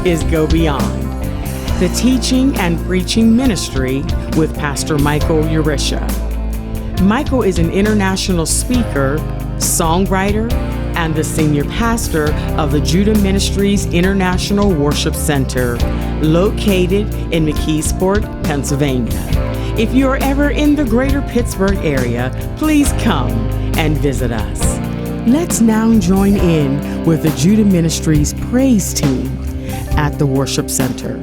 is Go Beyond, the teaching and preaching ministry with Pastor Michael Urisha. Michael is an international speaker, songwriter, and the senior pastor of the Judah Ministries International Worship Center, located in McKeesport, Pennsylvania. If you are ever in the greater Pittsburgh area, please come and visit us. Let's now join in with the Judah Ministries praise team at the Worship Center.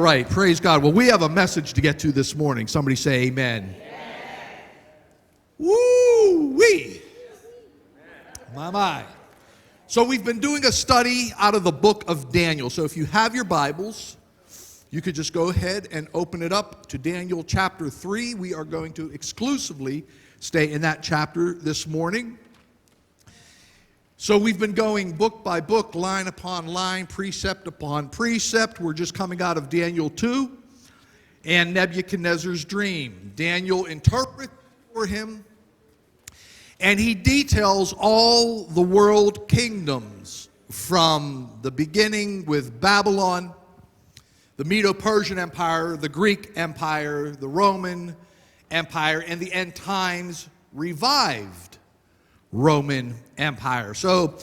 right, praise God. Well, we have a message to get to this morning. Somebody say amen. Woo-wee. My. So we've been doing a study out of the book of Daniel. So if you have your Bibles, you could just go ahead and open it up to Daniel chapter 3. We are going to exclusively stay in that chapter this morning. So we've been going book by book, line upon line, precept upon precept. We're just coming out of Daniel 2 and Nebuchadnezzar's dream. Daniel interprets for him, and he details all the world kingdoms from the beginning with Babylon, the Medo-Persian Empire, the Greek Empire, the Roman Empire, and the end times revived Roman Empire. So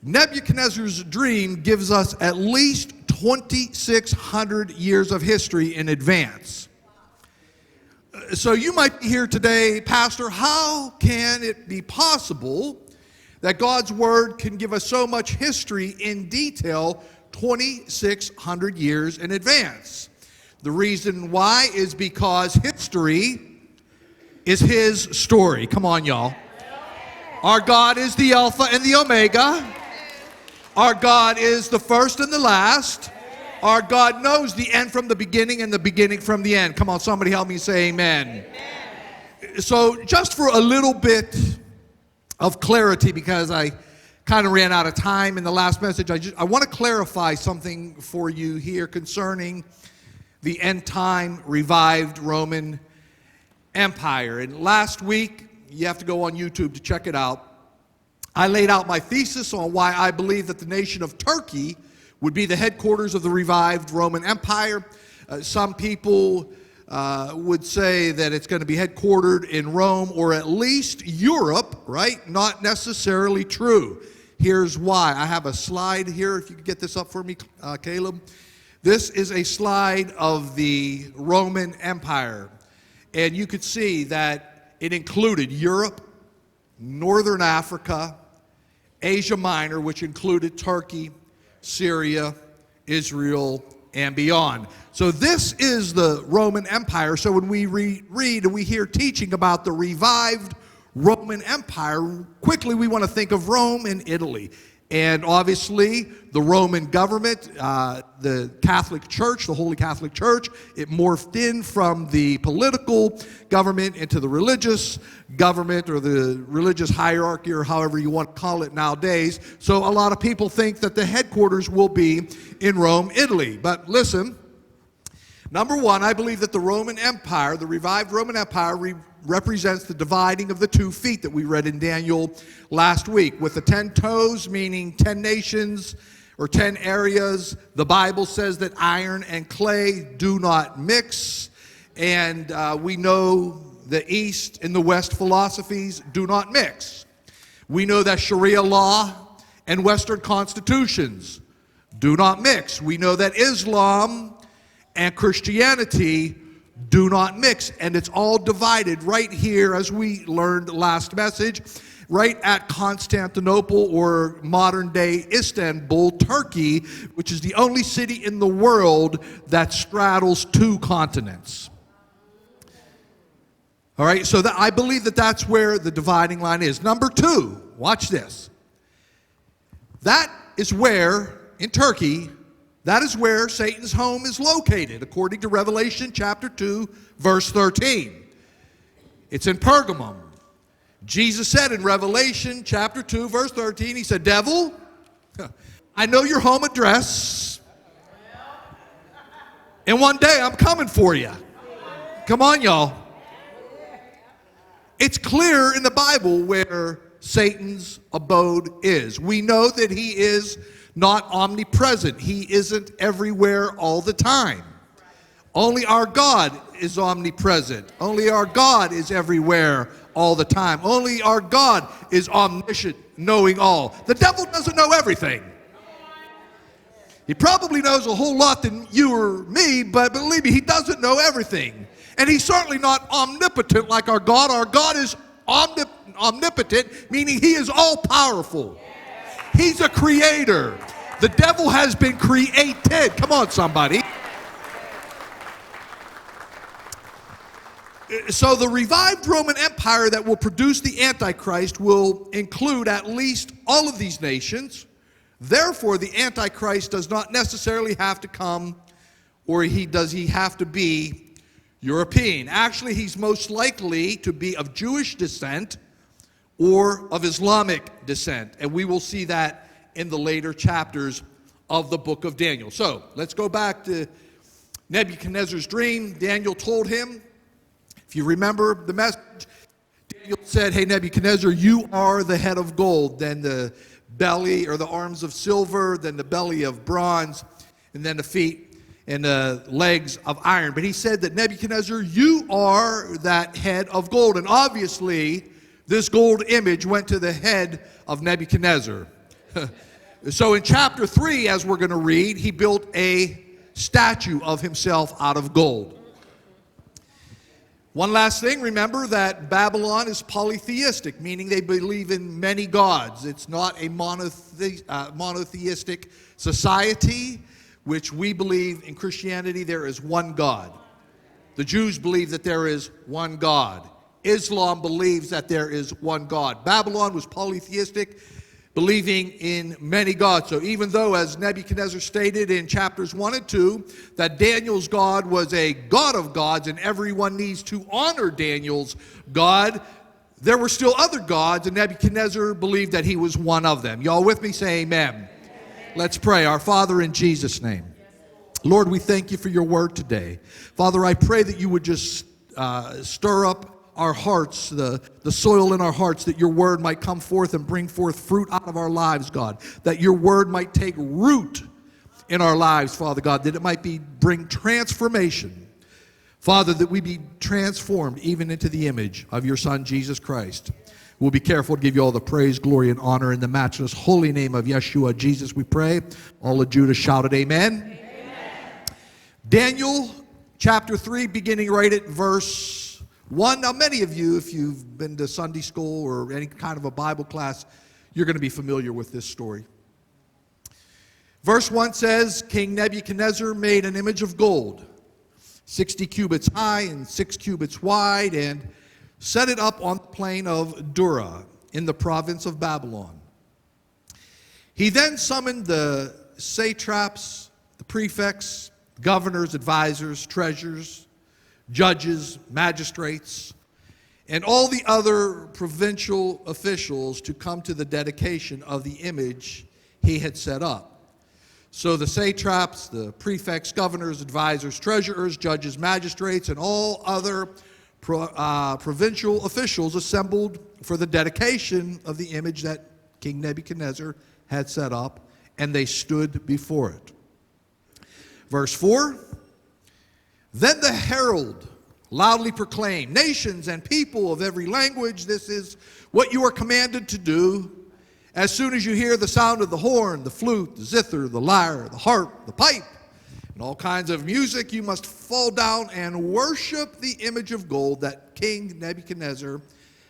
Nebuchadnezzar's dream gives us at least 2,600 years of history in advance. So you might be here today, Pastor, how can it be possible that God's Word can give us so much history in detail 2,600 years in advance? The reason why is because history is His story. Come on, y'all. Our God is the Alpha and the Omega. Our God is the first and the last. Our God knows the end from the beginning and the beginning from the end. Come on, somebody help me say amen. So just for a little bit of clarity, because I kind of ran out of time in the last message, I want to clarify something for you here concerning the end time revived Roman Empire. And last week, you have to go on YouTube to check it out, I laid out my thesis on why I believe that the nation of Turkey would be the headquarters of the revived Roman Empire. Some people would say that it's going to be headquartered in Rome or at least Europe, right? Not necessarily true. Here's why. I have a slide here, if you could get this up for me, Caleb. This is a slide of the Roman Empire, and you could see that it included Europe, Northern Africa, Asia Minor, which included Turkey, Syria, Israel, and beyond. So this is the Roman Empire. So when we read and we hear teaching about the revived Roman Empire, quickly we want to think of Rome and Italy. And obviously, the Roman government, the Catholic Church, the Holy Catholic Church, it morphed in from the political government into the religious government, or the religious hierarchy, or however you want to call it nowadays. So a lot of people think that the headquarters will be in Rome, Italy. But listen, number one, I believe that the Roman Empire, the revived Roman Empire, represents the dividing of the 2 feet that we read in Daniel last week. With the 10 toes, meaning 10 nations or 10 areas, the Bible says that iron and clay do not mix. And we know the East and the West philosophies do not mix. We know that Sharia law and Western constitutions do not mix. We know that Islam and Christianity do not mix, and it's all divided right here, as we learned last message, right at Constantinople, or modern-day Istanbul, Turkey, which is the only city in the world that straddles 2 continents. All right, so I believe that that's where the dividing line is. Number 2, watch this. That is where, in Turkey, that is where Satan's home is located, according to Revelation chapter 2, verse 13. It's in Pergamum. Jesus said in Revelation chapter 2, verse 13, he said, "Devil, I know your home address, and one day I'm coming for you." Come on, y'all. It's clear in the Bible where Satan's abode is. We know that he is not omnipresent. He isn't everywhere all the time. Only our God is omnipresent. Only our God is everywhere all the time. Only our God is omniscient, knowing all. The devil doesn't know everything. He probably knows a whole lot than you or me, but believe me, he doesn't know everything. And he's certainly not omnipotent like our God. Our God is omnipotent, meaning he is all-powerful. He's a creator. The devil has been created. Come on, somebody. So the revived Roman Empire that will produce the Antichrist will include at least all of these nations. Therefore, the Antichrist does not necessarily have to come, or does he have to be European. Actually, he's most likely to be of Jewish descent or of Islamic descent. And we will see that in the later chapters of the book of Daniel. So let's go back to Nebuchadnezzar's dream. Daniel told him, if you remember the message, Daniel said, hey, Nebuchadnezzar, you are the head of gold, then the belly or the arms of silver, then the belly of bronze, and then the feet and the legs of iron. But he said that Nebuchadnezzar, you are that head of gold. And obviously, this gold image went to the head of Nebuchadnezzar. So in chapter 3, as we're going to read, he built a statue of himself out of gold. One last thing, remember that Babylon is polytheistic, meaning they believe in many gods. It's not a monotheistic society, which we believe in Christianity there is one God. The Jews believe that there is one God. Islam believes that there is one God. Babylon was polytheistic, believing in many gods. So even though, as Nebuchadnezzar stated in chapters 1 and 2, that Daniel's God was a God of gods and everyone needs to honor Daniel's God, there were still other gods, and Nebuchadnezzar believed that he was one of them. Y'all with me? Say amen. Amen. Let's pray. Our Father, in Jesus' name. Lord, we thank you for your word today. Father, I pray that you would just stir up our hearts, the soil in our hearts, that your word might come forth and bring forth fruit out of our lives, God. That your word might take root in our lives, Father God. That it might bring transformation. Father, that we be transformed even into the image of your Son, Jesus Christ. We'll be careful to give you all the praise, glory, and honor in the matchless holy name of Yeshua, Jesus, we pray. All of Judah shouted amen. Amen. Daniel chapter 3, beginning right at verse 1. Now, many of you, if you've been to Sunday school or any kind of a Bible class, you're going to be familiar with this story. Verse 1 says, King Nebuchadnezzar made an image of gold, 60 cubits high and 6 cubits wide, and set it up on the plain of Dura in the province of Babylon. He then summoned the satraps, the prefects, governors, advisors, treasurers, judges, magistrates, and all the other provincial officials to come to the dedication of the image he had set up. So the satraps, the prefects, governors, advisors, treasurers, judges, magistrates, and all other provincial officials assembled for the dedication of the image that King Nebuchadnezzar had set up, and they stood before it. Verse 4, then the herald loudly proclaimed, nations and people of every language, this is what you are commanded to do. As soon as you hear the sound of the horn, the flute, the zither, the lyre, the harp, the pipe, and all kinds of music, you must fall down and worship the image of gold that King Nebuchadnezzar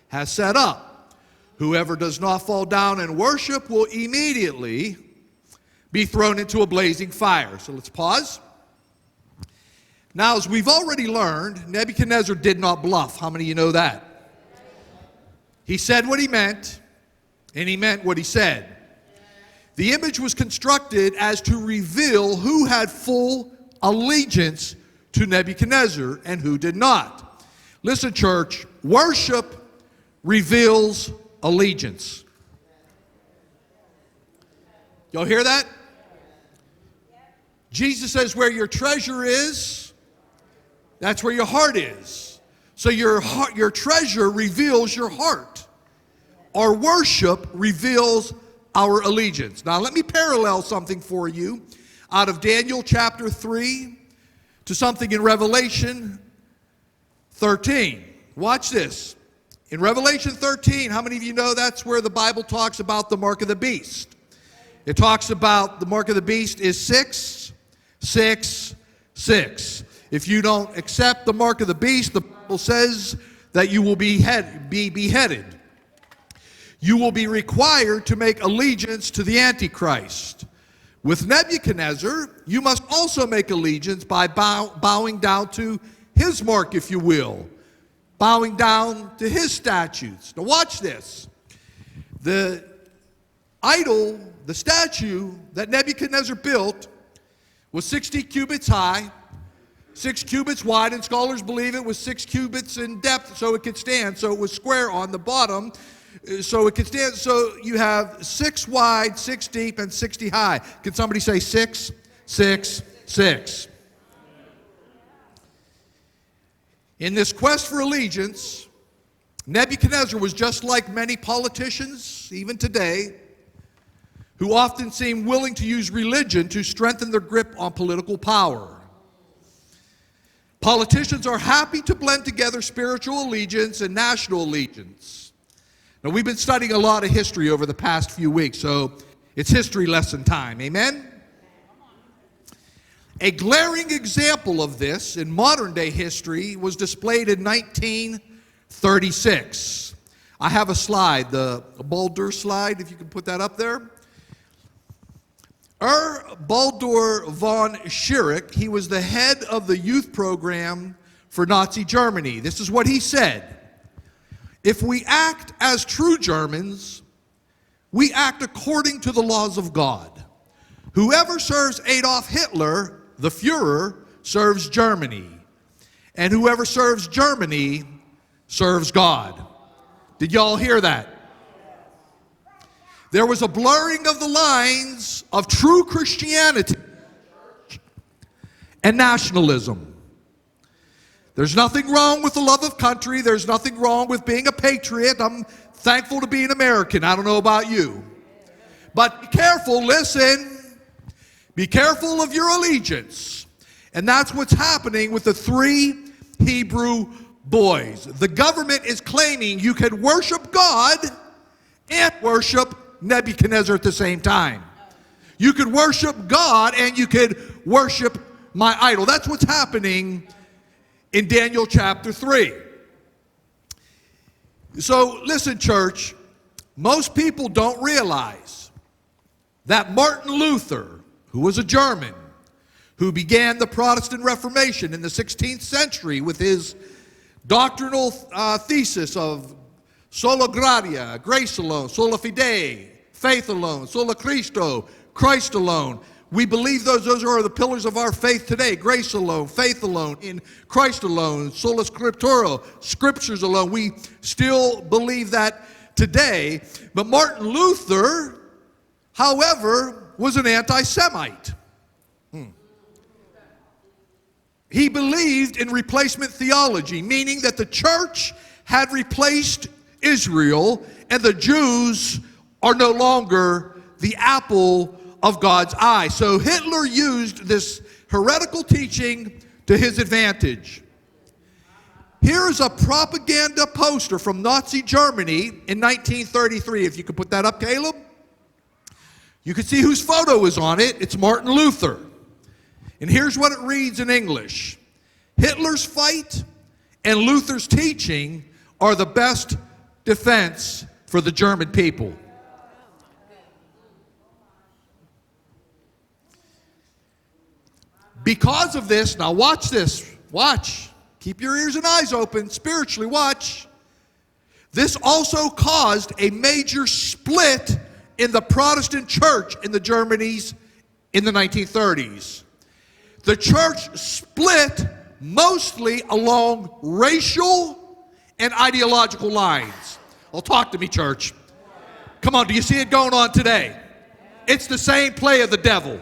has set up. Whoever does not fall down and worship will immediately be thrown into a blazing fire. So let's pause. Now, as we've already learned, Nebuchadnezzar did not bluff. How many of you know that? He said what he meant, and he meant what he said. The image was constructed as to reveal who had full allegiance to Nebuchadnezzar and who did not. Listen, church, worship reveals allegiance. Y'all hear that? Jesus says where your treasure is, that's where your heart is. So your treasure reveals your heart. Our worship reveals our allegiance. Now let me parallel something for you out of Daniel chapter 3 to something in Revelation 13. Watch this. In Revelation 13, how many of you know that's where the Bible talks about the mark of the beast? It talks about the mark of the beast is 666. If you don't accept the mark of the beast, the Bible says that you will be beheaded. You will be required to make allegiance to the Antichrist. With Nebuchadnezzar, you must also make allegiance by bowing down to his mark, if you will. bowing down to his statues. Now watch this. The idol, the statue that Nebuchadnezzar built was 60 cubits high, 6 cubits wide, and scholars believe it was 6 cubits in depth so it could stand. So it was square on the bottom so it could stand. So you have 6 wide, 6 deep, and 60 high. Can somebody say 6, 6, 6? In this quest for allegiance, Nebuchadnezzar was just like many politicians, even today, who often seem willing to use religion to strengthen their grip on political power. Politicians are happy to blend together spiritual allegiance and national allegiance. Now, we've been studying a lot of history over the past few weeks, so it's history lesson time. Amen? A glaring example of this in modern-day history was displayed in 1936. I have a slide, the Baldur slide, if you can put that up there. Baldur von Schirach, he was the head of the youth program for Nazi Germany. This is what he said: "If we act as true Germans, we act according to the laws of God. Whoever serves Adolf Hitler, the Führer, serves Germany. And whoever serves Germany serves God." Did y'all hear that? There was a blurring of the lines of true Christianity and nationalism. There's nothing wrong with the love of country. There's nothing wrong with being a patriot. I'm thankful to be an American. I don't know about you. But be careful, listen. Be careful of your allegiance. And that's what's happening with the 3 Hebrew boys. The government is claiming you can worship God and worship Nebuchadnezzar at the same time. You could worship God and you could worship my idol. That's what's happening in Daniel chapter 3. So listen, church, most people don't realize that Martin Luther, who was a German, who began the Protestant Reformation in the 16th century with his doctrinal thesis of sola gratia, grace alone, sola fide, faith alone, sola Christo, Christ alone. We believe those are the pillars of our faith today: grace alone, faith alone, in Christ alone, sola scriptura, scriptures alone. We still believe that today. But Martin Luther, however, was an anti-Semite. He believed in replacement theology, meaning that the church had replaced Israel and the Jews are no longer the apple of God's eye. So Hitler used this heretical teaching to his advantage. Here's a propaganda poster from Nazi Germany in 1933. If you could put that up, Caleb. You can see whose photo is on it. It's Martin Luther. And here's what it reads in English: "Hitler's fight and Luther's teaching are the best defense for the German people." Because of this, now watch this, watch. Keep your ears and eyes open, spiritually watch. This also caused a major split in the Protestant church in the Germanies in the 1930s. The church split mostly along racial and ideological lines. Well, talk to me, church. Come on, do you see it going on today? It's the same play of the devil.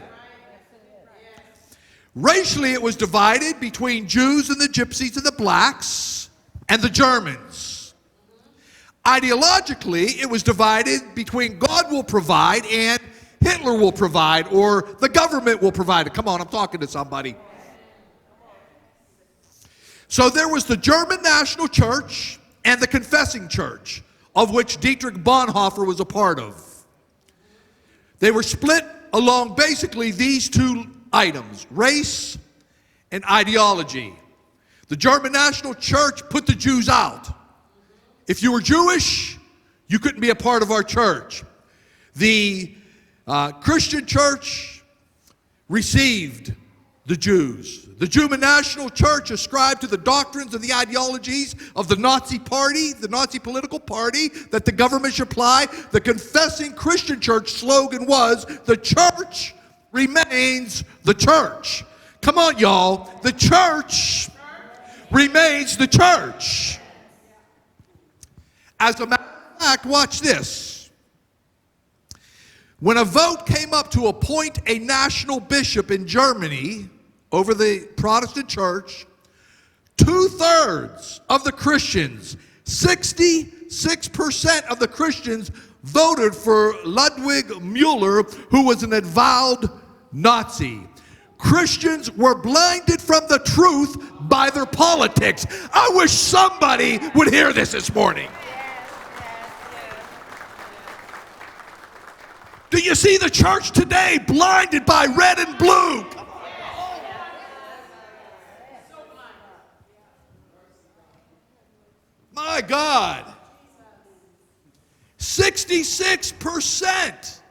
Racially, it was divided between Jews and the Gypsies and the blacks and the Germans. Ideologically, it was divided between God will provide and Hitler will provide, or the government will provide it. Come on, I'm talking to somebody. So there was the German National Church and the Confessing Church, of which Dietrich Bonhoeffer was a part of. They were split along basically these 2 items: race and ideology. The German National Church put the Jews out. If you were Jewish, you couldn't be a part of our church. The Christian church received the Jews. The German National Church ascribed to the doctrines and the ideologies of the Nazi Party, the Nazi political party, that the government should apply. The Confessing Christian Church slogan was, "The church remains the church." Come on, y'all. The church remains the church. As a matter of fact, watch this. When a vote came up to appoint a national bishop in Germany over the Protestant church, 2/3 of the Christians, 66% of the Christians voted for Ludwig Mueller, who was an avowed Nazi. Christians were blinded from the truth by their politics. I wish somebody would hear this morning. Do you see the church today blinded by red and blue? My God. 66%.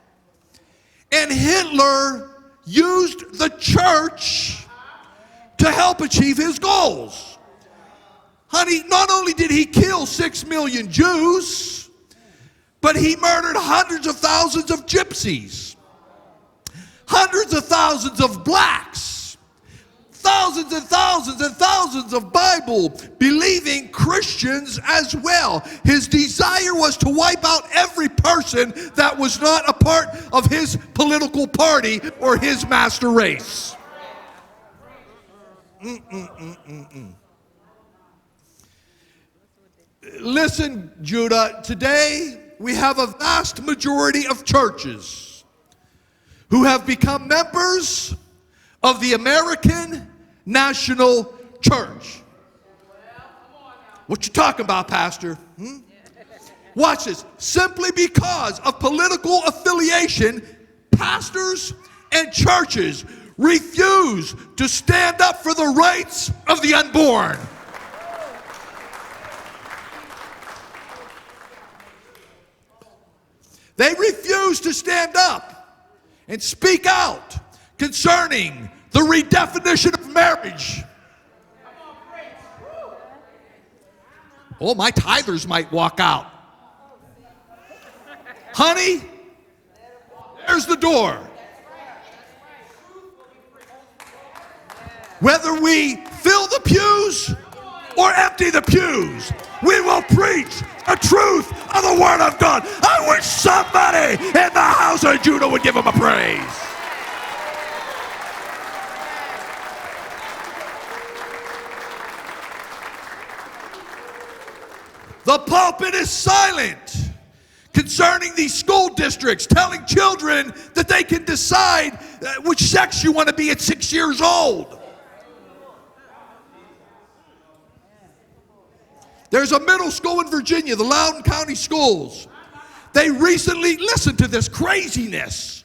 And Hitler used the church to help achieve his goals. Honey, not only did he kill 6 million Jews, but he murdered hundreds of thousands of gypsies, hundreds of thousands of blacks, thousands and thousands and thousands of Bible-believing Christians as well. His desire was to wipe out every person that was not a part of his political party or his master race. Listen, Judah, today we have a vast majority of churches who have become members of the American National Church. What you talking about, Pastor? Watch this. Simply because of political affiliation, pastors and churches refuse to stand up for the rights of the unborn. They refuse to stand up and speak out concerning the redefinition of marriage. Oh, my tithers might walk out. Honey, there's the door. Whether we fill the pews or empty the pews, we will preach the truth of the Word of God. I wish somebody in the house of Judah would give him a praise. The pulpit is silent concerning these school districts, telling children that they can decide which sex you want to be at 6 years old. There's a middle school in Virginia, the Loudoun County Schools. They recently, listen to this craziness.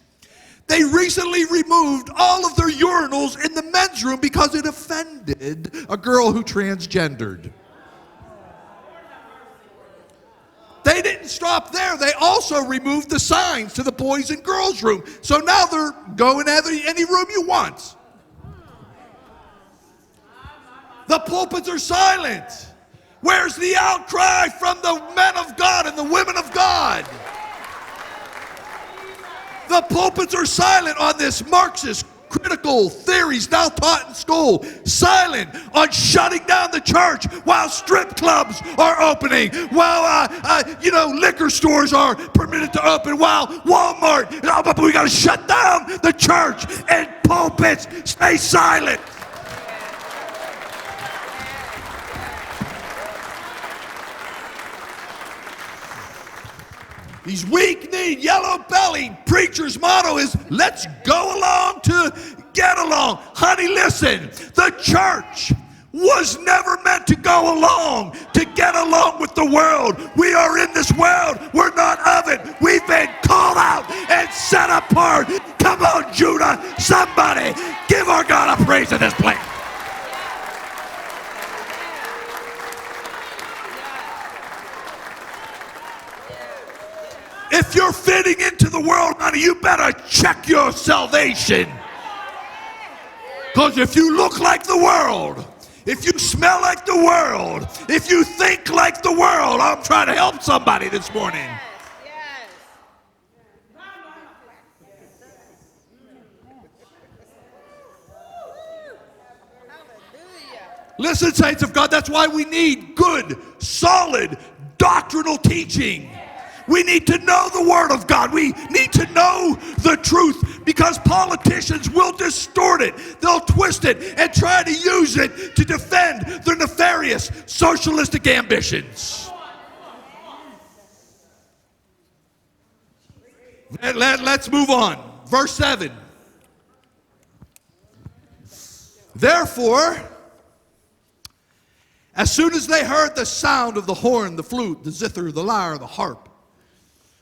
They recently removed all of their urinals in the men's room because it offended a girl who transgendered. They didn't stop there. They also removed the signs to the boys and girls room. So now they're going to any room you want. The pulpits are silent. Where's the outcry from the men of God and the women of God? The pulpits are silent on this Marxist critical theories now taught in school, silent on shutting down the church while strip clubs are opening, while liquor stores are permitted to open, while Walmart, but we got to shut down the church, and pulpits stay silent. These weak-kneed, yellow-bellied preachers' motto is, let's go along to get along. Honey, listen, the church was never meant to go along to get along with the world. We are in this world. We're not of it. We've been called out and set apart. Come on, Judah. Somebody give our God a praise in this place. If you're fitting into the world, honey, you better check your salvation. Because if you look like the world, if you smell like the world, if you think like the world, I'm trying to help somebody this morning. Yes. Hallelujah. Listen, saints of God, that's why we need good, solid, doctrinal teaching. We need to know the Word of God. We need to know the truth, because politicians will distort it. They'll twist it and try to use it to defend their nefarious socialistic ambitions. Let's move on. Verse 7. Therefore, as soon as they heard the sound of the horn, the flute, the zither, the lyre, the harp,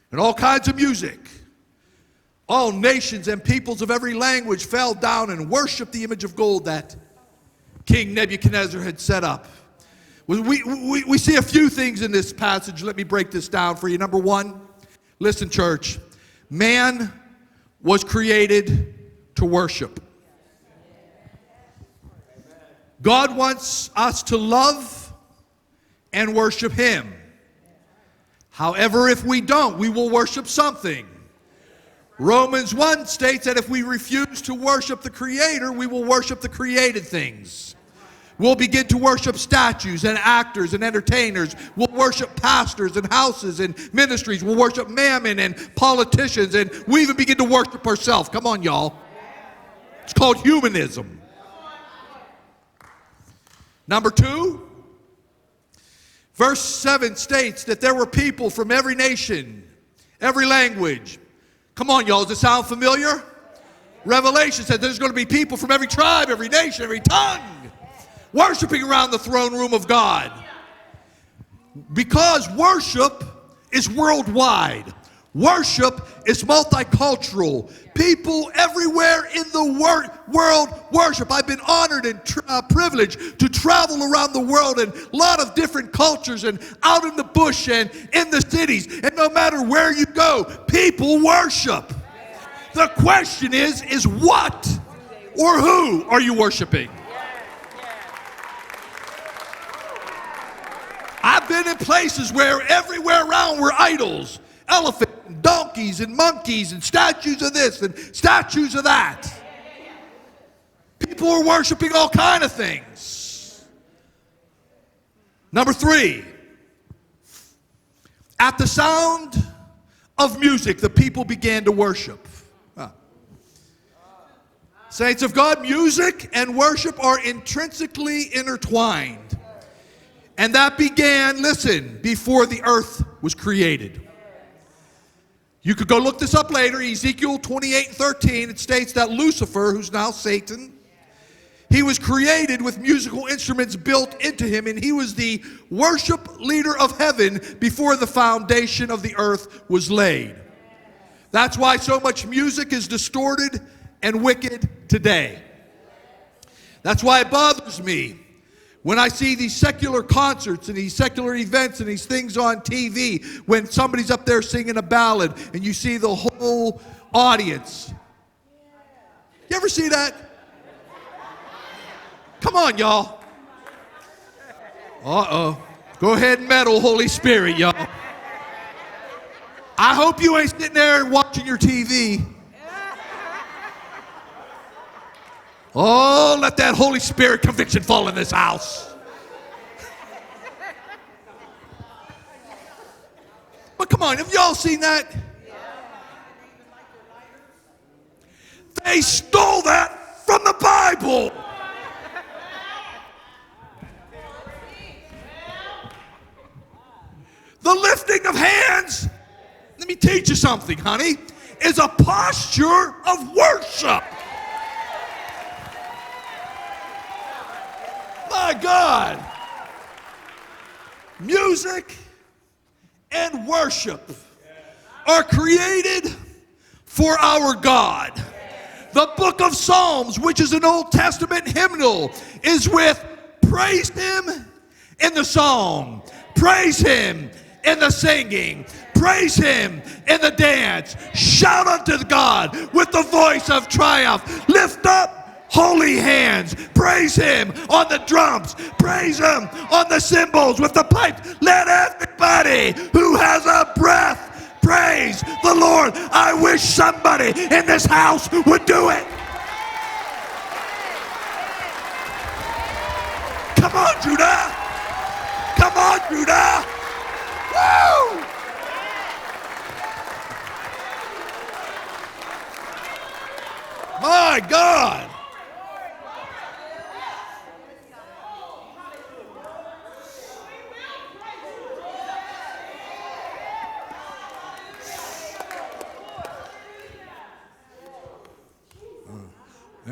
and all kinds of music, all nations and peoples of every language fell down and worshiped the image of gold that King Nebuchadnezzar had set up. We see a few things in this passage. Let me break this down for you. Number one, listen, church. Man was created to worship. God wants us to love and worship Him. However, if we don't, we will worship something. Romans 1 states that if we refuse to worship the Creator, we will worship the created things. We'll begin to worship statues and actors and entertainers. We'll worship pastors and houses and ministries. We'll worship mammon and politicians, and we even begin to worship ourselves. Come on, y'all. It's called humanism. Number 2. Verse 7 states that there were people from every nation, every language. Come on, y'all. Does it sound familiar? Revelation said there's going to be people from every tribe, every nation, every tongue, worshiping around the throne room of God. Because worship is worldwide. Worship is multicultural. People everywhere in the world worship. I've been honored and privileged to travel around the world in a lot of different cultures and out in the bush and in the cities. And no matter where you go, people worship. The question is what or who are you worshiping? I've been in places where everywhere around were idols. Elephants and donkeys and monkeys and statues of this and statues of that. People are worshiping all kinds of things. Number 3. At the sound of music, the people began to worship. Saints of God, music and worship are intrinsically intertwined. And that began, listen, before the earth was created. You could go look this up later. Ezekiel 28:13, it states that Lucifer, who's now Satan, he was created with musical instruments built into him, and he was the worship leader of heaven before the foundation of the earth was laid. That's why so much music is distorted and wicked today. That's why it bothers me when I see these secular concerts and these secular events and these things on TV, when somebody's up there singing a ballad and you see the whole audience. You ever see that? Come on, y'all. Uh-oh. Go ahead and meddle, Holy Spirit, y'all. I hope you ain't sitting there and watching your TV. Oh, let that Holy Spirit conviction fall in this house. But come on, have y'all seen that? They stole that from the Bible. The lifting of hands, let me teach you something, honey, is a posture of worship. My God. Music and worship are created for our God. The book of Psalms, which is an Old Testament hymnal, is with praise Him in the song, praise Him in the singing, praise Him in the dance, shout unto God with the voice of triumph, lift up holy hands. Praise him on the drums. Praise him on the cymbals with the pipes. Let everybody who has a breath praise the Lord. I wish somebody in this house would do it. Come on, Judah. Come on, Judah. Woo! My God.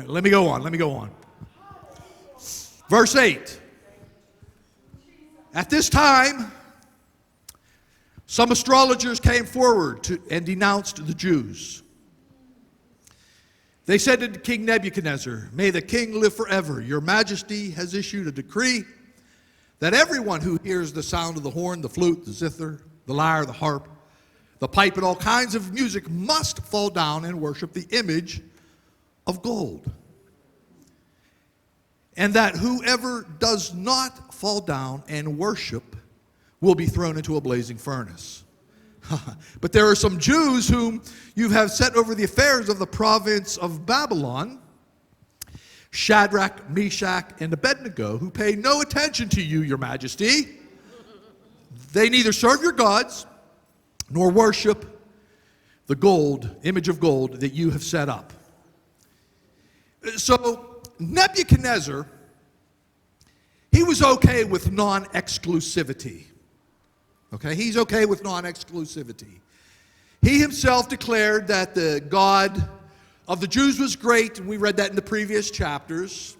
Let me go on. Verse 8. At this time, some astrologers came forward and denounced the Jews. They said to King Nebuchadnezzar, "May the king live forever. Your majesty has issued a decree that everyone who hears the sound of the horn, the flute, the zither, the lyre, the harp, the pipe, and all kinds of music must fall down and worship the image of gold. And that whoever does not fall down and worship will be thrown into a blazing furnace. But there are some Jews whom you have set over the affairs of the province of Babylon, Shadrach, Meshach, and Abednego, who pay no attention to you, your majesty. They neither serve your gods nor worship the image of gold that you have set up." So Nebuchadnezzar, he was okay with non-exclusivity. Okay, he's okay with non-exclusivity. He himself declared that the God of the Jews was great, and we read that in the previous chapters.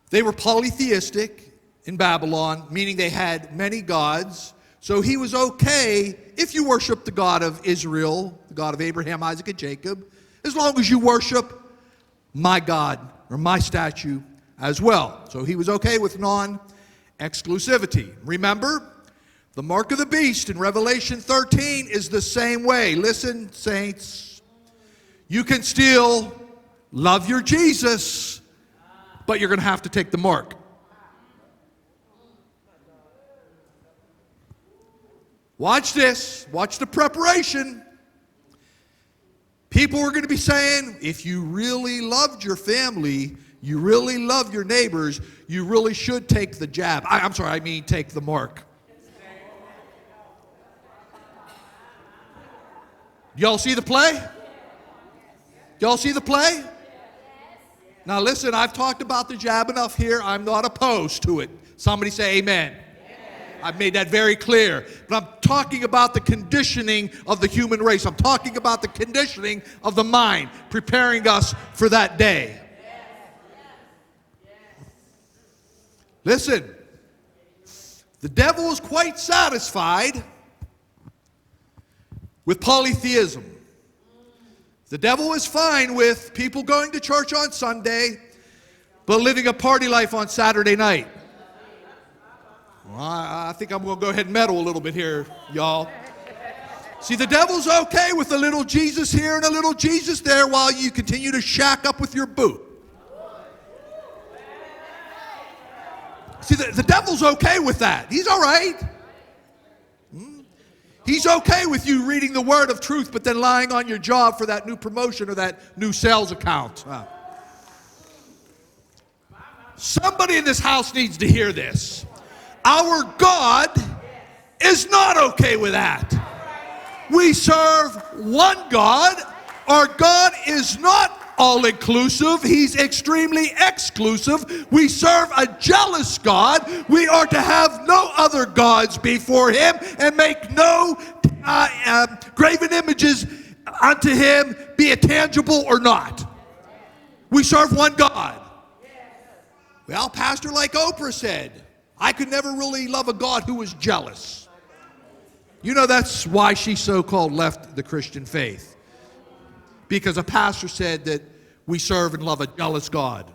They were polytheistic in Babylon, meaning they had many gods. So he was okay if you worship the God of Israel, the God of Abraham, Isaac, and Jacob, as long as you worship my God or my statue as well. So he was okay with non-exclusivity. Remember, the mark of the beast in Revelation 13 is the same way. Listen, saints, you can still love your Jesus, but you're going to have to take the mark. Watch this. Watch the preparation. People are going to be saying, if you really loved your family, you really love your neighbors, you really should take the jab. I mean take the mark. Y'all see the play? Y'all see the play? Now listen, I've talked about the jab enough here. I'm not opposed to it. Somebody say amen. I've made that very clear. But I'm talking about the conditioning of the human race. I'm talking about the conditioning of the mind, preparing us for that day. Listen, the devil is quite satisfied with polytheism. The devil is fine with people going to church on Sunday, but living a party life on Saturday night. Well, I think I'm going to go ahead and meddle a little bit here, y'all. See, the devil's okay with a little Jesus here and a little Jesus there while you continue to shack up with your boo. See, the devil's okay with that. He's all right. He's okay with you reading the word of truth, but then lying on your job for that new promotion or that new sales account. Somebody in this house needs to hear this. Our God is not okay with that. We serve one God. Our God is not all-inclusive. He's extremely exclusive. We serve a jealous God. We are to have no other gods before him and make no graven images unto him, be it tangible or not. We serve one God. Well, Pastor, like Oprah said, I could never really love a God who was jealous. You know, that's why she so-called left the Christian faith. Because a pastor said that we serve and love a jealous God.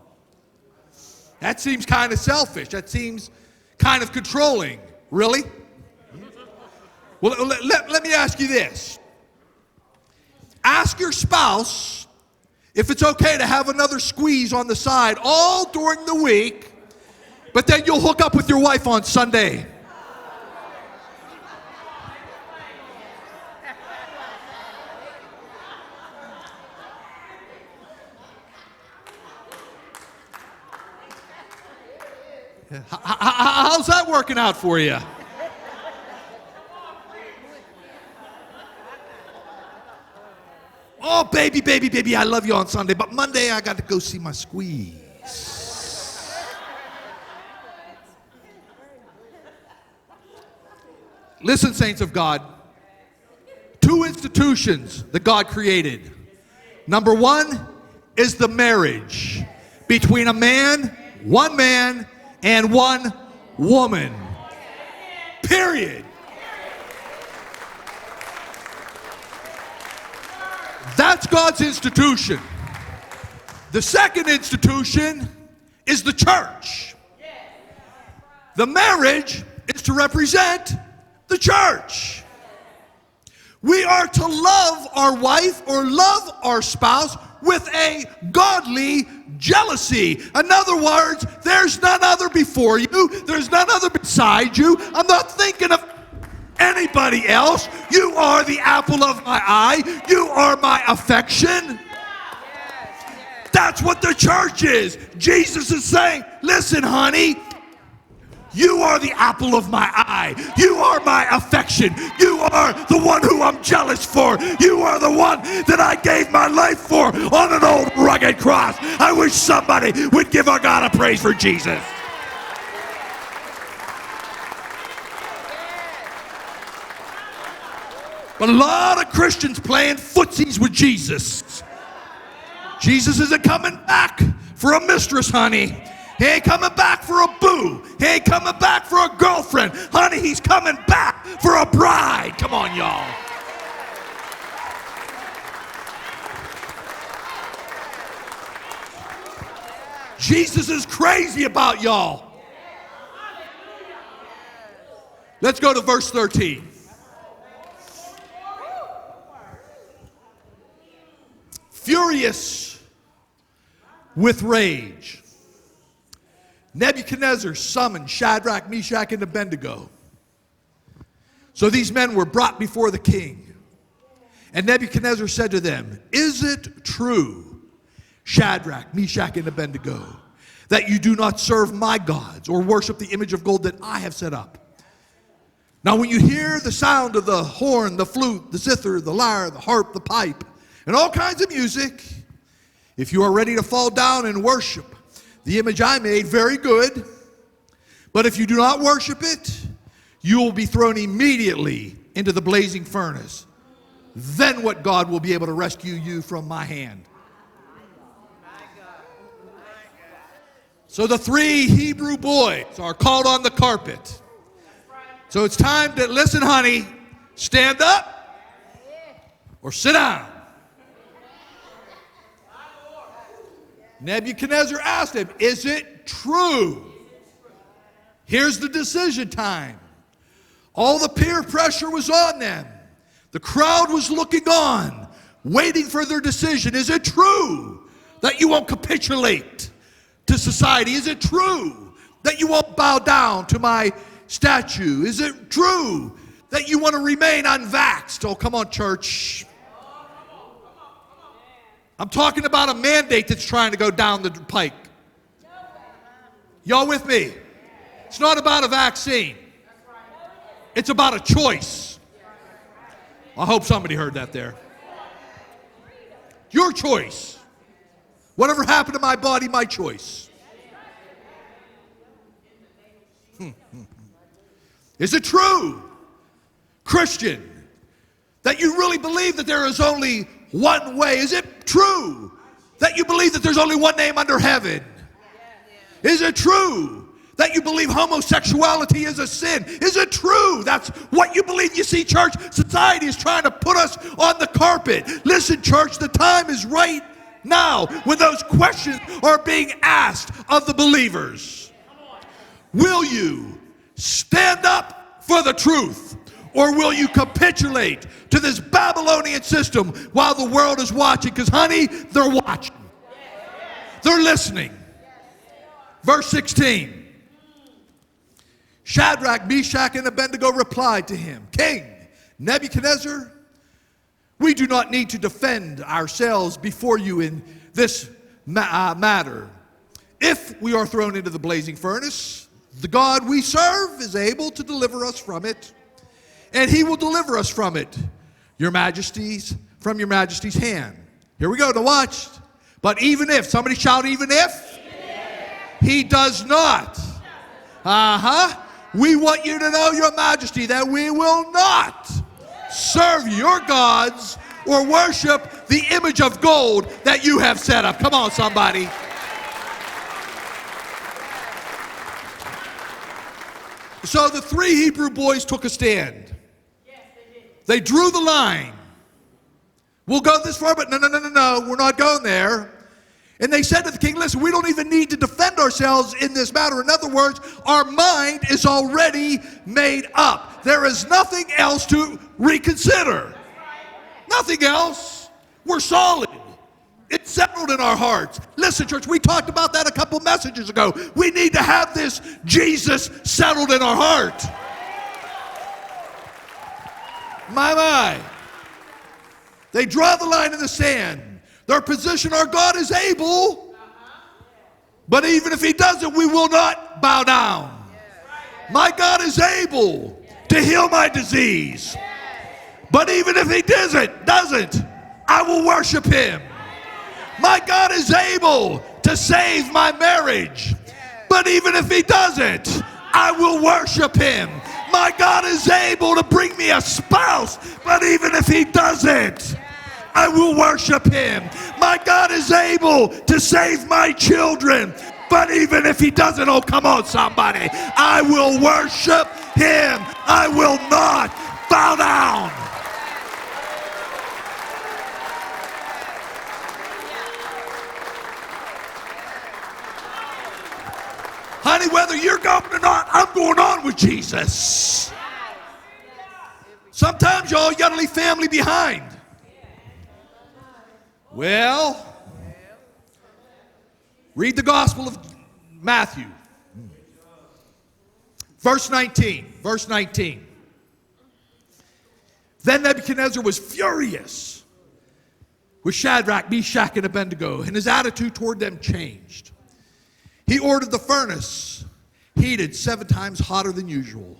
That seems kind of selfish. That seems kind of controlling. Really? Well, let me ask you this. Ask your spouse if it's okay to have another squeeze on the side all during the week, but then you'll hook up with your wife on Sunday. How's that working out for you? Oh, baby, I love you on Sunday, but Monday I got to go see my squeeze. Listen, saints of God, two institutions that God created. Number one is the marriage between one man, and one woman. Period. That's God's institution. The second institution is the church. The marriage is to represent the church. We are to love our wife or love our spouse with a godly jealousy. In other words, there's none other before you. There's none other beside you. I'm not thinking of anybody else. You are the apple of my eye. You are my affection. That's what the church is. Jesus is saying, listen, honey, you are the apple of my eye. You are my affection. You are the one who I'm jealous for. You are the one that I gave my life for on an old rugged cross. I wish somebody would give our God a praise for Jesus. But a lot of Christians playing footsies with Jesus. Jesus isn't coming back for a mistress, honey. He ain't coming back for a boo. He ain't coming back for a girlfriend. Honey, he's coming back for a bride. Come on, y'all. Jesus is crazy about y'all. Let's go to verse 13. Furious with rage, Nebuchadnezzar summoned Shadrach, Meshach, and Abednego. So these men were brought before the king. And Nebuchadnezzar said to them, is it true, Shadrach, Meshach, and Abednego, that you do not serve my gods or worship the image of gold that I have set up? Now when you hear the sound of the horn, the flute, the zither, the lyre, the harp, the pipe, and all kinds of music, if you are ready to fall down and worship the image I made, very good. But if you do not worship it, you will be thrown immediately into the blazing furnace. Then what God will be able to rescue you from my hand? So the three Hebrew boys are called on the carpet. So it's time to, listen, honey, stand up or sit down. Nebuchadnezzar asked him, is it true? Here's the decision time. All the peer pressure was on them. The crowd was looking on, waiting for their decision. Is it true that you won't capitulate to society? Is it true that you won't bow down to my statue? Is it true that you want to remain unvaxxed? Oh, come on, church. I'm talking about a mandate that's trying to go down the pike. Y'all with me? It's not about a vaccine. It's about a choice. I hope somebody heard that there. Your choice. Whatever happened to my body, my choice. Is it true, Christian, that you really believe that there is only one way? Is it true that you believe that there's only one name under heaven? Is it true that you believe homosexuality is a sin? Is it true that's what you believe? You see, church, society is trying to put us on the carpet. Listen, church, the time is right now when those questions are being asked of the believers. Will you stand up for the truth, Or will you capitulate to this Babylonian system while the world is watching? Because, honey, they're watching. They're listening. Verse 16. Shadrach, Meshach, and Abednego replied to him, King Nebuchadnezzar, we do not need to defend ourselves before you in this matter. If we are thrown into the blazing furnace, the God we serve is able to deliver us from it, and he will deliver us from it, from your majesty's hand. Here we go, to watch. But even if, somebody shout, even if he does not. We want you to know, your majesty, that we will not serve your gods or worship the image of gold that you have set up. Come on, somebody. So the three Hebrew boys took a stand. They drew the line. We'll go this far, but no, we're not going there. And they said to the king, listen, we don't even need to defend ourselves in this matter. In other words, our mind is already made up. There is nothing else to reconsider. Nothing else. We're solid. It's settled in our hearts. Listen, church, we talked about that a couple messages ago. We need to have this Jesus settled in our heart. My. They draw the line in the sand. Their position, our God is able, but even if he doesn't, we will not bow down. My God is able to heal my disease, but even if he doesn't, I will worship him. My God is able to save my marriage, but even if he doesn't, I will worship him. My God is able to bring me a spouse, but even if he doesn't, I will worship him. My God is able to save my children, but even if he doesn't, oh, come on, somebody, I will worship him. I will not bow down. Honey, whether you're going or not, I'm going on with Jesus. Sometimes, y'all, you got to leave family behind. Well, read the Gospel of Matthew. Verse 19. Then Nebuchadnezzar was furious with Shadrach, Meshach, and Abednego, and his attitude toward them changed. He ordered the furnace heated 7 times hotter than usual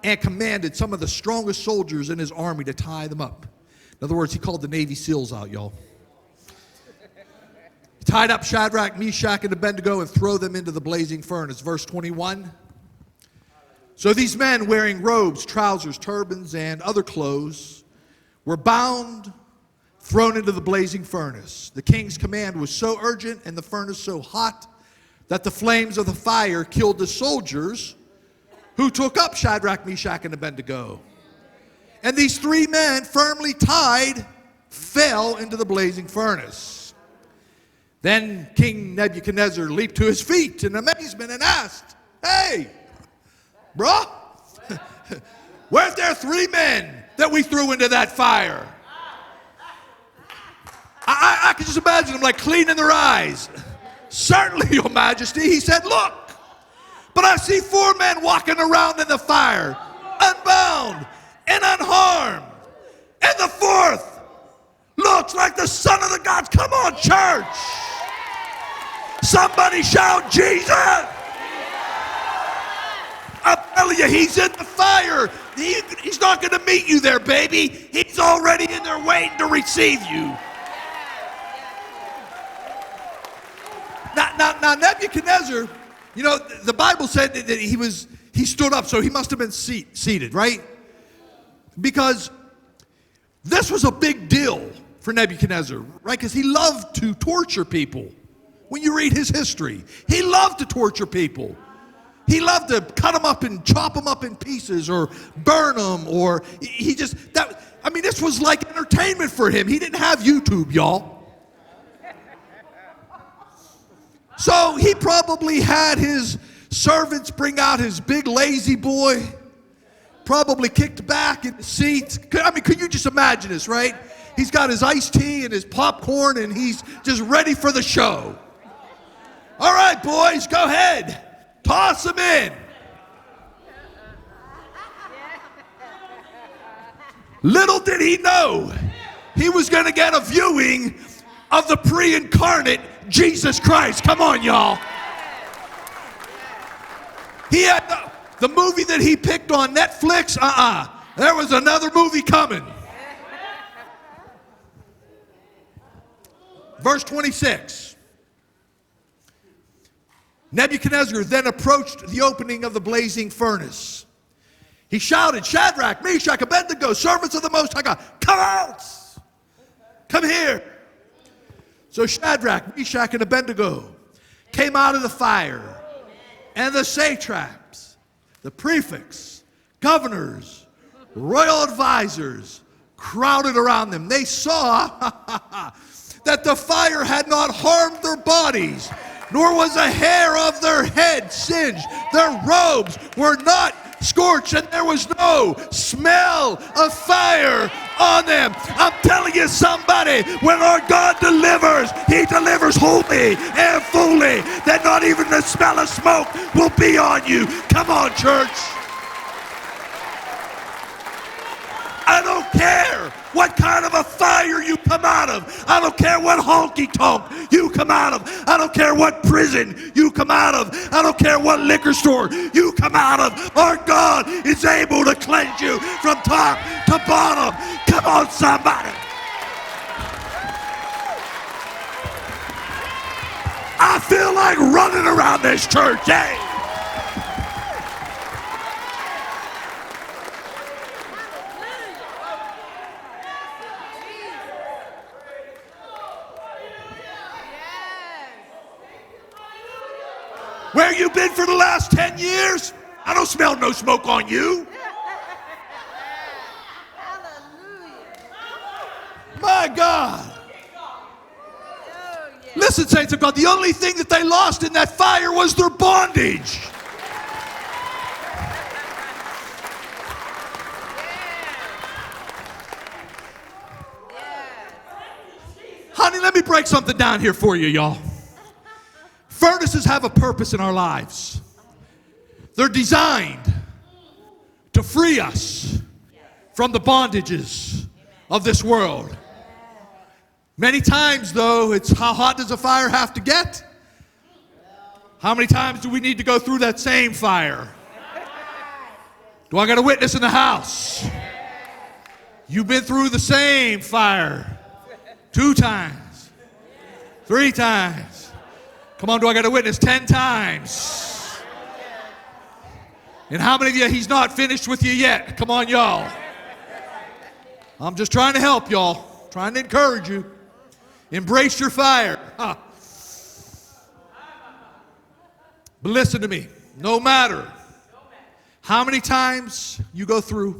and commanded some of the strongest soldiers in his army to tie them up. In other words, he called the Navy SEALs out, y'all. Tied up Shadrach, Meshach, and Abednego and throw them into the blazing furnace. Verse 21. So these men, wearing robes, trousers, turbans, and other clothes, were bound, thrown into the blazing furnace. The king's command was so urgent and the furnace so hot that the flames of the fire killed the soldiers who took up Shadrach, Meshach, and Abednego. And these 3 men, firmly tied, fell into the blazing furnace. Then King Nebuchadnezzar leaped to his feet in amazement and asked, hey, bro, weren't there 3 men that we threw into that fire? I can just imagine them like cleaning their eyes. Certainly, your majesty, he said, look, but I see 4 men walking around in the fire, unbound and unharmed. And the 4th looks like the son of the gods. Come on, church. Somebody shout, Jesus. I'm telling you, he's in the fire. He's not going to meet you there, baby. He's already in there waiting to receive you. Now Nebuchadnezzar, you know, the Bible said that he stood up, so he must have been seated, right? Because this was a big deal for Nebuchadnezzar, right? Because he loved to torture people. When you read his history, he loved to torture people. He loved to cut them up and chop them up in pieces or burn them, or this was like entertainment for him. He didn't have YouTube, y'all. So he probably had his servants bring out his big lazy boy, probably kicked back in the seat. I mean, could you just imagine this, right? He's got his iced tea and his popcorn, and he's just ready for the show. All right, boys, go ahead. Toss him in. Little did he know he was going to get a viewing of the pre-incarnate Jesus Christ. Come on, y'all. He had the movie that he picked on Netflix. There was another movie coming. Verse 26. Nebuchadnezzar then approached the opening of the blazing furnace. He shouted, Shadrach, Meshach, Abednego, servants of the Most High God, come out! Come here! So Shadrach, Meshach, and Abednego came out of the fire, and the satraps, the prefects, governors, royal advisors crowded around them. They saw that the fire had not harmed their bodies, nor was a hair of their head singed. Their robes were not scorched, and there was no smell of fire on them. I'm telling you, somebody, when our God delivers, he delivers wholly and fully, that not even the smell of smoke will be on you. Come on, church. I don't care what kind of a fire you come out of. I don't care what honky-tonk you come out of. I don't care what prison you come out of. I don't care what liquor store you come out of. Our God is able to cleanse you from top to bottom. Come on, somebody. I feel like running around this church, hey. Where you been for the last 10 years? I don't smell no smoke on you. My God. Listen, saints of God, the only thing that they lost in that fire was their bondage. Honey, let me break something down here for you, y'all. Furnaces have a purpose in our lives. They're designed to free us from the bondages of this world. Many times, though, it's how hot does a fire have to get? How many times do we need to go through that same fire? Do I got a witness in the house? You've been through the same fire 2 times, 3 times. Come on, do I got a witness 10 times? And how many of you, he's not finished with you yet? Come on, y'all. I'm just trying to help y'all, trying to encourage you. Embrace your fire. But listen to me. No matter how many times you go through,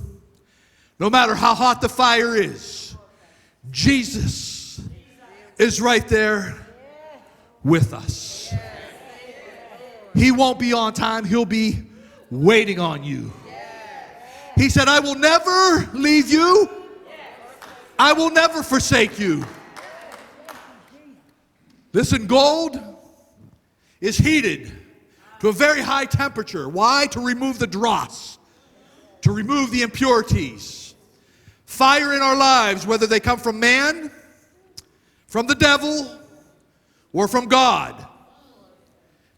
no matter how hot the fire is, Jesus is right there with us. He won't be on time. He'll be waiting on you. He said, I will never leave you. I will never forsake you. Listen, gold is heated to a very high temperature. Why? To remove the dross, to remove the impurities. Fire in our lives, whether they come from man, from the devil, or from God.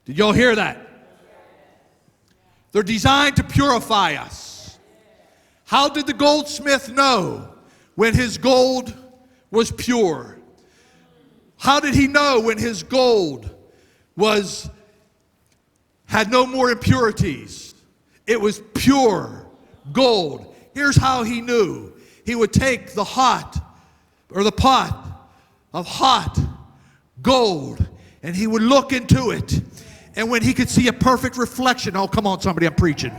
Did y'all hear that? They're designed to purify us. How did the goldsmith know when his gold was pure? How did he know when his gold had no more impurities? It was pure gold. Here's how he knew. He would take the pot of hot gold, and he would look into it, and when he could see a perfect reflection, oh, come on, somebody, I'm preaching,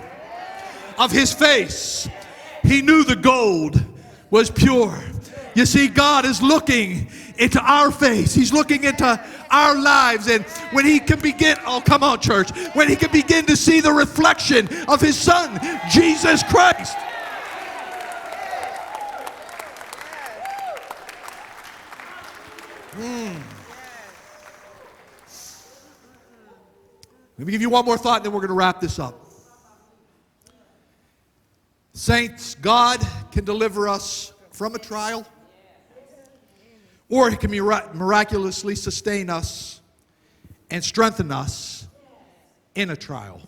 of his face, he knew the gold was pure. You see, God is looking into our face. He's looking into our lives. And when he can begin, oh, come on, church, when he can begin to see the reflection of his Son, Jesus Christ. Let me give you one more thought, and then we're going to wrap this up. Saints, God can deliver us from a trial, or he can miraculously sustain us and strengthen us in a trial.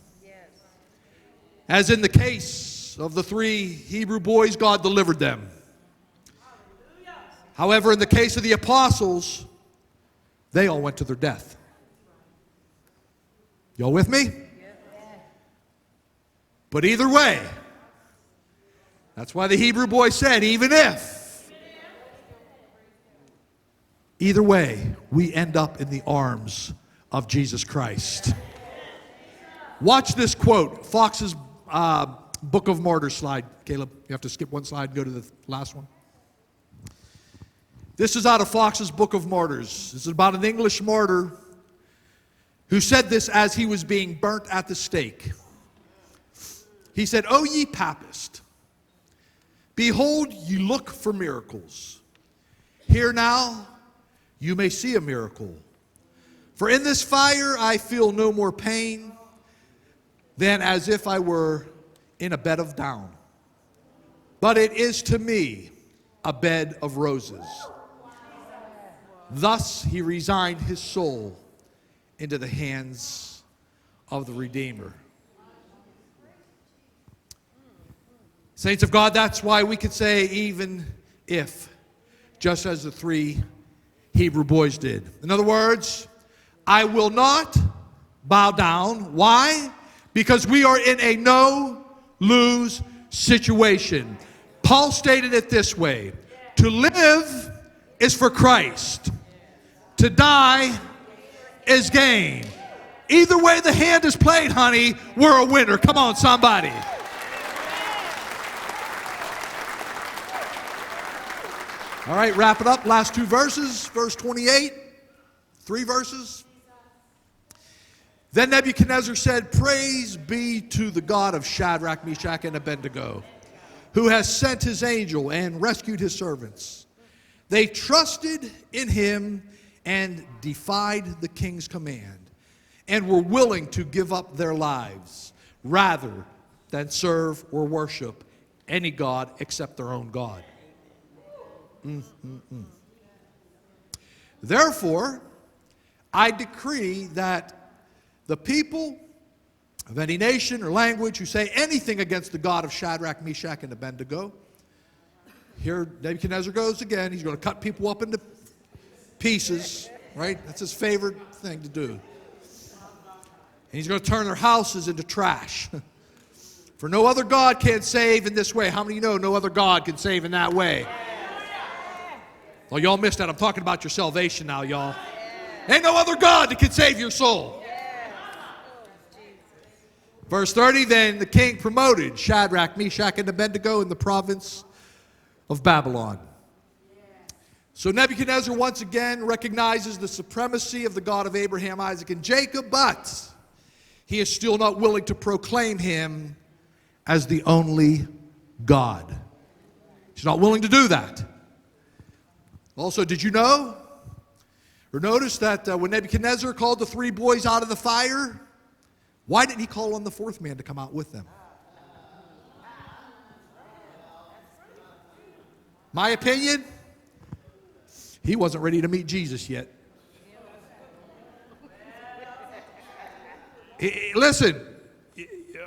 As in the case of the 3 Hebrew boys, God delivered them. However, in the case of the apostles, they all went to their death. Y'all with me? But either way, that's why the Hebrew boy said, even if, either way, we end up in the arms of Jesus Christ. Watch this quote, Fox's Book of Martyrs slide. Caleb, you have to skip one slide and go to the last one. This is out of Fox's Book of Martyrs. This is about an English martyr who said this as he was being burnt at the stake. He said, "O ye Papists, behold, ye look for miracles. Here now you may see a miracle. For in this fire I feel no more pain than as if I were in a bed of down. But it is to me a bed of roses." Thus he resigned his soul into the hands of the Redeemer. Saints of God, that's why we could say even if, just as the 3 Hebrew boys did. In other words, I will not bow down. Why? Because we are in a no-lose situation. Paul stated it this way: to live is for Christ. To die is gain. Either way the hand is played, honey, we're a winner. Come on, somebody. All right, wrap it up. Last 2 verses. Verse 28. 3 verses. Then Nebuchadnezzar said, "Praise be to the God of Shadrach, Meshach, and Abednego, who has sent his angel and rescued his servants. They trusted in him and defied the king's command, and were willing to give up their lives rather than serve or worship any god except their own God. Therefore, I decree that the people of any nation or language who say anything against the God of Shadrach, Meshach, and Abednego," here Nebuchadnezzar goes again. He's going to cut people up into pieces, right? That's his favorite thing to do. And he's going to turn their houses into trash. For no other God can save in this way. How many of you know no other God can save in that way? Well, y'all missed that. I'm talking about your salvation now, y'all. Ain't no other God that can save your soul. Verse 30, then the king promoted Shadrach, Meshach, and Abednego in the province of Babylon. So Nebuchadnezzar once again recognizes the supremacy of the God of Abraham, Isaac, and Jacob, but he is still not willing to proclaim him as the only God. He's not willing to do that. Also, did you know or notice that when Nebuchadnezzar called the 3 boys out of the fire, why didn't he call on the 4th man to come out with them? My opinion, he wasn't ready to meet Jesus yet. Listen,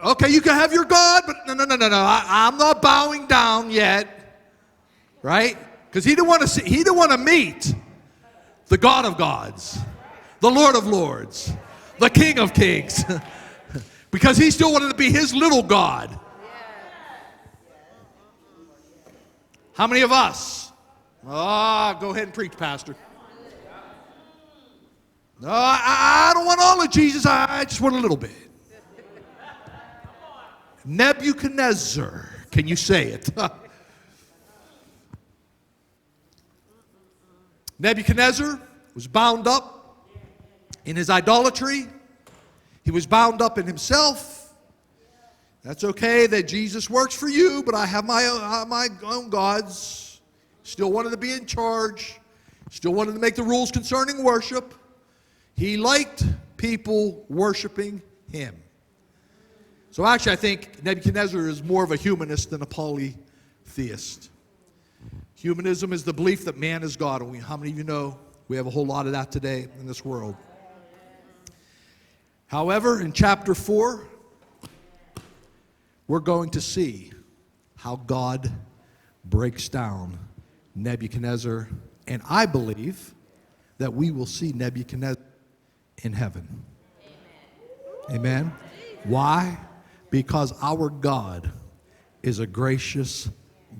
okay, you can have your God, but no. I'm not bowing down yet, right? Because he didn't want to meet the God of gods, the Lord of lords, the King of kings, because he still wanted to be his little God. How many of us? Oh, go ahead and preach, Pastor. No, I don't want all of Jesus. I just want a little bit. Nebuchadnezzar, can you say it? Nebuchadnezzar was bound up in his idolatry. He was bound up in himself. That's okay that Jesus works for you, but I have my own gods. Still wanted to be in charge. Still wanted to make the rules concerning worship. He liked people worshiping him. So actually, I think Nebuchadnezzar is more of a humanist than a polytheist. Humanism is the belief that man is God. And how many of you know we have a whole lot of that today in this world? However, in chapter 4, we're going to see how God breaks down Nebuchadnezzar. And I believe that we will see Nebuchadnezzar in heaven. Amen. Why? Because our God is a gracious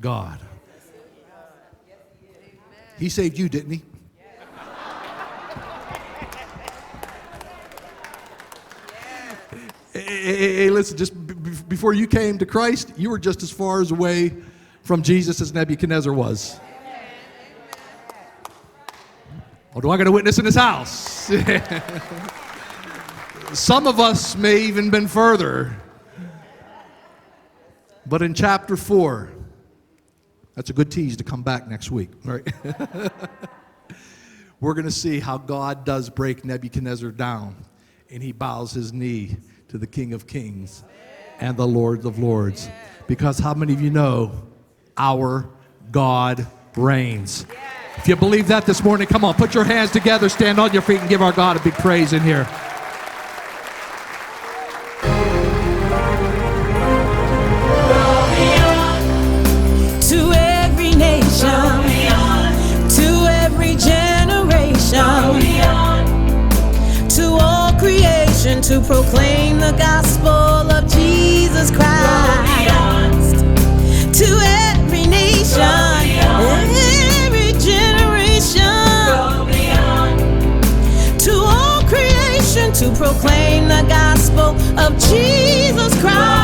God. He saved you, didn't he? Hey, listen, just before you came to Christ, you were just as far away from Jesus as Nebuchadnezzar was. Oh, do I got a witness in this house? Some of us may even been further. But in chapter 4, that's a good tease to come back next week, right? We're going to see how God does break Nebuchadnezzar down, and he bows his knee to the King of Kings and the Lord of Lords. Because how many of you know our God reigns? If you believe that this morning, come on, put your hands together, stand on your feet, and give our God a big praise in here. To every nation, to every generation, to all creation, to proclaim the gospel of Jesus Christ. To every nation, every generation, to all creation, to proclaim the gospel of Jesus Christ.